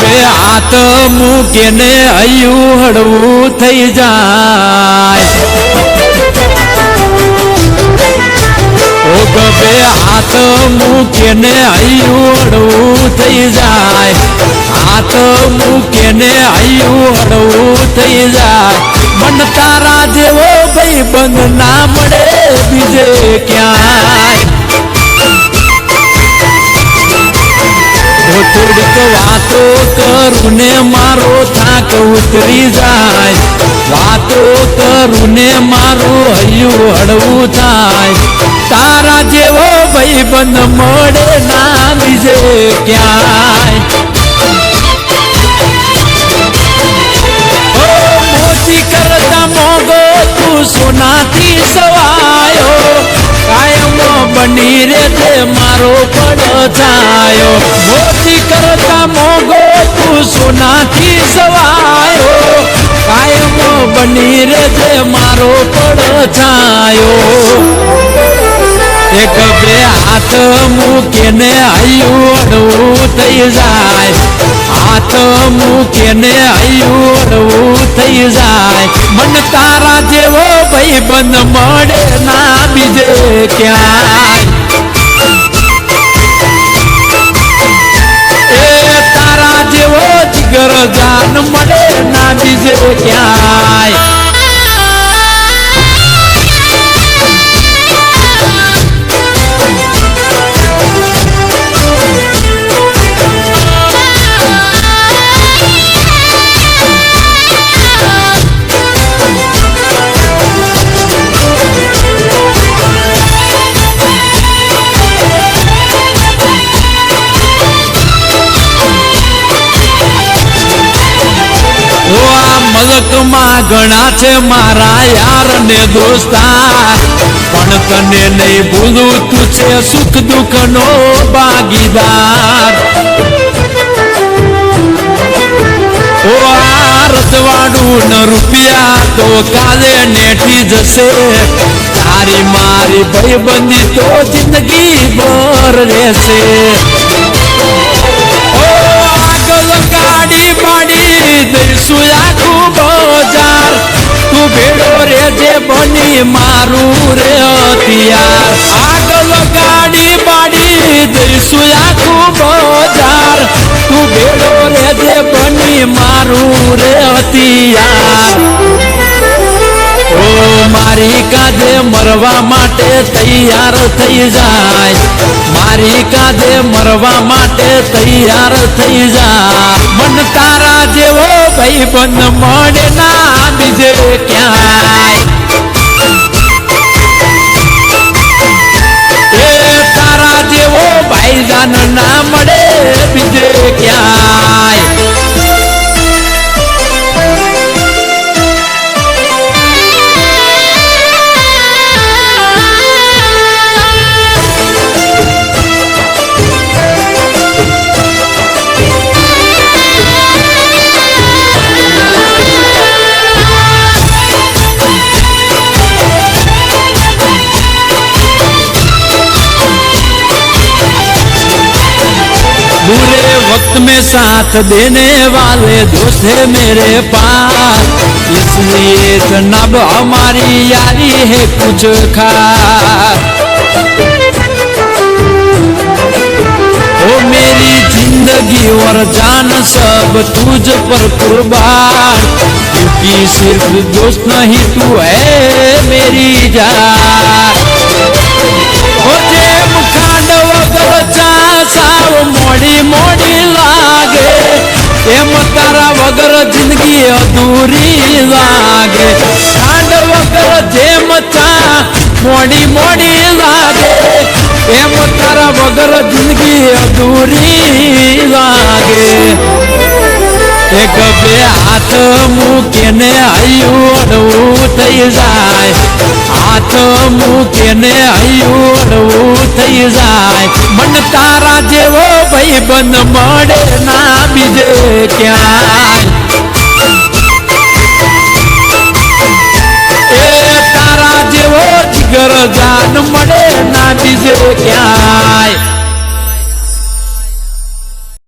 ગભે હાથ મૂકે ને હૈયું હળવું થઈ જાય ઓ ગભે હાથ મૂકે ને હૈયું હળવું થઈ જાય હાથ મૂકે ને હૈયું હળવું થઈ જાય મન તારા જેવો ભાઈ બંધ ના મળે બીજે ક્યાંય થોડીક વાતો કરું ને મારો થાક ઉતરી જાય વાતો કરું ને મારું હૈયું હળવું થાય તારા જેવો ભાઈ બંધ મળે ના બીજે ક્યાંય મોતી કરતા મોગો તું સોનાથી સવાયો કાયમ બની રે તે મારો પડછાયો મોતી કરતા મોગો તું સોનાથી સવાયો કાયમ બની રે તે મારો પડછાયો એક બે હાથ મૂકે ને હૈયું હળવું થઈ જાય હાથ મૂકે ને હૈયું હળવું થઈ જાય મન તારા જેવો ભાઈ બંધ મળે ના બીજે ક્યાંય એ તારા જેવો જીગર જાન મળે ના બીજે ક્યાંય મલકમાં ઘણા છે મારા યાર ને દોસ્તાર પણ તને નહીં ભૂલું તું છે સુખ દુઃખ નો ભાગીદાર ઓ આ રજવાડું ન રૂપિયા તો કાલે નેઠી જશે તારી મારી ભાઈબંધી તો જિંદગી ભર રહેશે ગાડી બાડી દઈશું આખું બજાર તું ભેડો રેજે બની મારું રે હથિયાર આગળ ગાડી બાડી દઈશું આખું બજાર તું ભેડો રેજે બની મારું રે હથિયાર ઓ મારી કાજે મરવા માટે તૈયાર થઈ જાય મારી કાજે મરવા માટે તૈયાર થઈ જા મન તારા જેવો ભાઈ બંધ મળે ના બીજે ક્યાંય એ તારા જેવો ભાઈ જાન ના મળે બીજે ક્યાંય बुरे वक्त में साथ देने वाले दोस्त है मेरे पास इसलिए जनाब हमारी यारी है कुछ खास ओ मेरी जिंदगी और जान सब तुझ पर कुर्बान क्योंकि सिर्फ दोस्त नहीं तू है मेरी जान मुझे मुखांड वगर साव मोड़ी मोड़ी लागे एम तारा वगर जिंदगी अधूरी लागे खांड वगर जेम चा मोड़ी मोड़ी लागे एम तारा वगर जिंदगी अधूरी लागे एक बे हाथ मूके ने हैયું હળવું થઈ જાય હાથ મૂકે ને હૈયું હળવું થઈ જાય મન તારા જેવો ભાઈબંધ મળે ના બીજે ક્યાંય એ તારા જેવો જીગર જાન મળે ના બીજે ક્યાંય